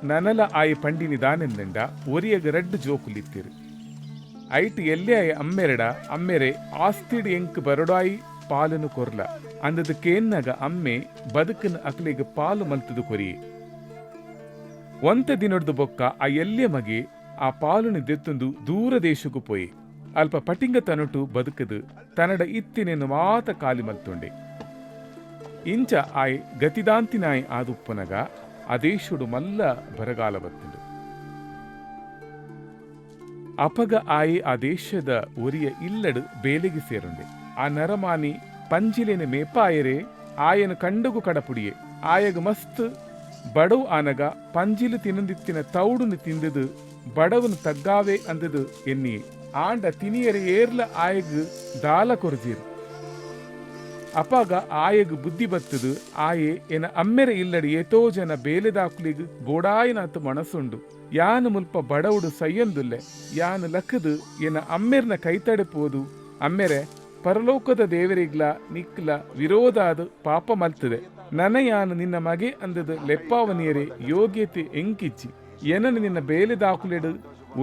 ನನಲ ಆಯಿ ಪಂಡಿನಿ ದಾನೆಂದಂಡ ಒರಿಯಗ ರಡ್ಡು ಜೋಕುಲಿತ್ತಿರು. ಐಟ್ ಎಲ್ಲೆ ಆಯಿ ಅಮ್ಮೆರೆ ಆಸ್ತಿಡ್ ಎಂಕ್ ಬರಡಾಯಿ ಪಾಲನು ಕೊರ್ಲ ಅಂದದ ಕೇನ್ನಗ ಅಮ್ಮೆ ಬದುಕನ ಅಕ್ಲೆಗೆ ಪಾಲು ಮಲ್ತದು ಕೊರಿಯೆ. ಒಂತ ದಿನೊಡ್ದು ಬೊಕ್ಕ ಆ ಎಲ್ಲೆ ಮಗೆ ಆ ಪಾಲುನಿ ದೆತ್ತೊಂದು ದೂರ ದೇಶಕ್ಕೂ ಪೋಯಿ ಅಲ್ಪ ಪಟಿಂಗ ತನಟು ಬದುಕದು ತನ್ನಡ ಇತ್ತಿನೇನು ಮಾತ ಕಾಲಿ ಮಲ್ತೊಂಡೆ. ಇಂಚ ಆಯ್ ಗತಿದಾಂತಿನಾಯ್ ಆದುಪ್ಪನಗ ಆ ದೇಶುಡು ಮಲ್ಲ ಬರಗಾಲ ಬತ್ತುಂಡು. ಅಪಗ ಆಯಿ ಆ ದೇಶದ ಒರಿಯ ಇಲ್ಲಡು ಬೇಲೆಗೆ ಸೇರುಂಡೆ. ಆ ನರಮಾನಿ ಪಂಜಿಲೆನೆ ಮೇಪಾಯರೆ ಆಯನ ಕಂಡಗು ಕಡಪುಡಿಯೆ ಆಯಗ ಮಸ್ತ್ ಬಡವು ಆನಗ ಪಂಜಿಲು ತಿನ್ನದಿತ್ತಿನ ತೌಡುನು ತಿಂದದು ಬಡವನು ತಗ್ಗಾವೆ ಅಂದದು ಎನ್ನಿಯೆ ಆಂಡ ತಿನಿಯರೆ ಏರ್ಲ ಆಯಗ ದಾಲ ಕೊರಜೀರು. ಅಪಾಗ ಆಯಗ ಬುದ್ಧಿ ಬತ್ತದು ಆಯೆ ಎನ ಅಮ್ಮೆರೆ ಇಲ್ಲಡಿ ಏತೋ ಜನ ಬೇಲೆದಾಕ್ಲಿಗ್ ಬೋಡಾಯಿನಾತು ಮನಸ್ಸುಂಡು ಯಾನು ಮುಲ್ಪ ಬಡವುಡು ಸಯ್ಯಂದುಲ್ಲೆ ಯಾನು ಲಕ್ಕದು ಎನ ಅಮ್ಮೆರ್ನ ಕೈತಡೆಪೋದು ಅಮ್ಮೆರೆ ಪರಲೋಕದ ದೇವರಿಗ್ಲ ನಿಕ್ಲ ವಿರೋಧಾದ ಪಾಪ ಮಲ್ತದೆ ನನ ಯಾನು ನಿನ್ನ ಮಗೆ ಅಂದದು ಲೆಪ್ಪಾವನಿಯರೆ ಯೋಗ್ಯತೆ ಎಂಕಿಚ್ಚಿ ಎನನು ನಿನ್ನ ಬೇಲೆದಾಕುಲೆಡು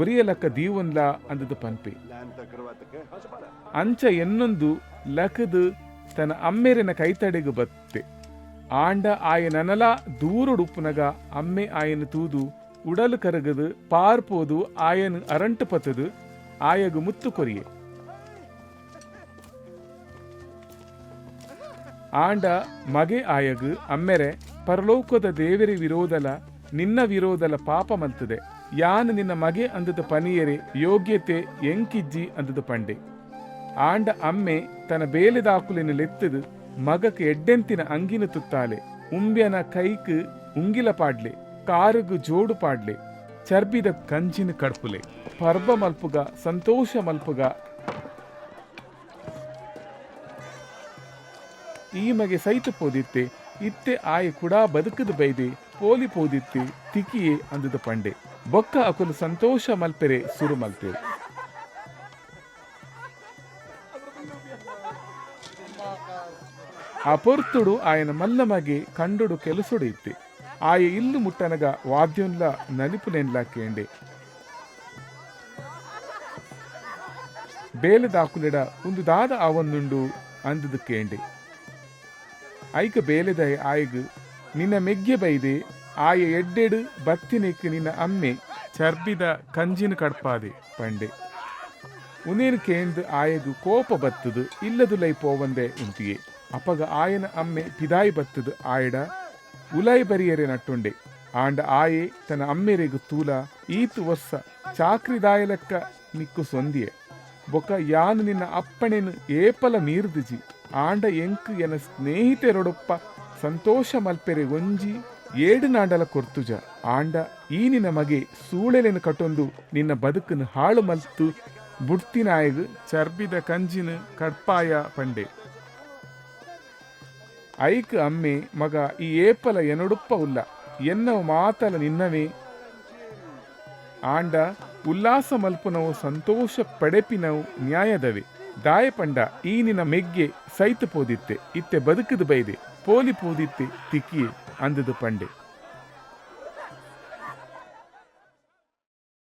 ಒರಿಯಲಕ್ಕ ದೀವನ್ಲ ಅಂದದು ಪನ್ಪೆ ಅಂಚ ಎನ್ನೊಂದು ಲಕದು ತನ್ನ ಅಮ್ಮೆರೆನ ಕೈತಡೆಗು ಬತ್ತೆ ಆಂಡ ಆಯ ನನಲ ದೂರಡುಪ್ಪುನಗ ಅಮ್ಮೆ ಆಯನ ತೂದು ಉಡಲು ಕರಗದು ಪಾರ್ಪೋದು ಆಯನು ಅರಂಟು ಪತ್ತದು ಆಯಗು ಮುತ್ತು ಕೊರಿಯೆ. ಆಂಡ ಮಗೆ ಆಯಗು ಅಮ್ಮೆರೆ ಪರಲೋಕದ ದೇವರಿ ವಿರೋಧಲ ನಿನ್ನ ವಿರೋಧಲ ಪಾಪ ಮಲ್ತದೆ ಯಾನು ನಿನ್ನ ಮಗೆ ಅಂದದ ಪನಿಯರೆ ಯೋಗ್ಯತೆ ಎಂಕಿಜ್ಜಿ ಅಂದದು ಪಂಡೆ. ಆಂಡ ಅಮ್ಮೆ ತನ್ನ ಬೇಲೆದಾಕುಲಿನ ಲೆತ್ತದು ಮಗಕ್ಕೆ ಎಡ್ಡೆಂತಿನ ಅಂಗಿನ ತುತ್ತಾಲೆ ಉಂಬ್ಯನ ಕೈಕ್ ಉಂಗಿಲ ಪಾಡ್ಲೆ ಕಾರುಗು ಜೋಡು ಪಾಡ್ಲೆ ಚರ್ಬಿದ ಕಂಜಿನ ಕಡ್ಪುಲೆ ಪರ್ಬ ಮಲ್ಪುಗ ಸಂತೋಷ ಮಲ್ಪುಗ ಈ ಮಗೆ ಸೈತು ಪೋದಿತ್ತೆ ಇತ್ತೆ ಆಯ ಕುಡಾ ಬದುಕದು ಬೈದೆ ಪೋಲಿ ಪೋದಿತ್ತೆ ತಿಕಿಯೇ ಅಂದದ ಪಂಡೆ ಬೊಕ್ಕ ಅಕುಲು ಸಂತೋಷ ಮಲ್ಪೆರೆ ಸುರು ಮಲ್ಪೆರು. ಆ ಪೊರ್ತುಡು ಆಯನ ಮಲ್ಲ ಮಗೆ ಕಂಡುಡು ಕೆಲಸುಡು ಇತ್ತೆ ಆಯ ಇಲ್ಲು ಮುಟ್ಟನಗ ವಾದ್ಯನ್ಲ ನಲಿಪುನೆನ್ಲ ಕೇಂಡೆ ಬೇಲೆದಾಕುಲೆಡ ಒಂದು ದಾದ ಅವನ್ನುಂಡು ಅಂದದು ಕೇಂಡೆ ಐಕ ಬೇಲೆದಾಯ ಆಯಗು ನಿನ್ನ ಮೆಗ್ಗೆ ಬೈದೆ ಆಯ ಎಡ್ಡೆಡು ಬತ್ತಿನೆಕ್ ನಿನ್ನ ಅಮ್ಮೆ ಚರ್ಬಿದ ಕಂಜಿನ ಕಡ್ಪಾದೆ ಪಂಡೆ ಉನೇನು ಕೇಂದು ಆಯಗು ಕೋಪ ಬತ್ತದು ಇಲ್ಲದು ಲೈ ಪೋವಂದೆ ಉಂಟಿಯೇ ಅಪಗ ಆಯನ ಅಮ್ಮೆ ಪಿದಾಯಿ ಬತ್ತದು ಆಯಡ ಉಲಾಯಿ ಬರಿಯರೆ ನಟ್ಟುಂಡೆ ಆಂಡ ಆಯೆ ತನ್ನ ಅಮ್ಮೆರೆಗು ತೂಲ ಈತು ವರ್ಷ ಚಾಕ್ರಿದಾಯಲಕ್ಕ ನಿಕ್ಕು ಸೊಂದಿಯೆ ಬೊಕ ಯಾನು ನಿನ್ನ ಅಪ್ಪಣೆನು ಏಪಲ ಮೀರ್ದುಜಿ ಆಂಡ ಎಂಕ್ ಎನ ಸ್ನೇಹಿತೆರೊಡೊಪ್ಪ ಸಂತೋಷ ಮಲ್ಪೆರೆ ಒಂಜಿ ಏಡು ನಾಡಲ ಕೊರ್ತುಜ ಆಂಡ ಈ ನಿನ್ನ ಮಗೆ ಸೂಳೆಲೆನು ಕಟೊಂದು ನಿನ್ನ ಬದುಕನ್ನು ಹಾಳು ಮಲ್ತು ಬುಡ್ತಿನಾಯಗು ಚರ್ಬಿದ ಕಂಜಿನ ಕಡ್ಪಾಯ ಪಂಡೆ ಐಕ್ ಅಮ್ಮೆ ಮಗ ಈ ಏಪಲ ಎನೊಡುಪ್ಪ ಉಲ್ಲ ಎನ್ನವು ಮಾತಲ ನಿನ್ನವೇ ಆಂಡ ಉಲ್ಲಾಸ ಮಲ್ಪುನವು ಸಂತೋಷ ಪಡೆಪಿನವು ನ್ಯಾಯದವೇ ದಾಯ ಪಂಡ ಈ ನಿನ್ನ ಮೆಗ್ಗೆ ಸೈತು ಪೋದಿತ್ತೆ ಇತ್ತೆ ಬದುಕದು ಬೈದೆ ಪೋಲಿ ಪೋದಿತ್ತೆ ತಿಕ್ಕಿಯೇ ಅಂದದು ಪಂಡೆ.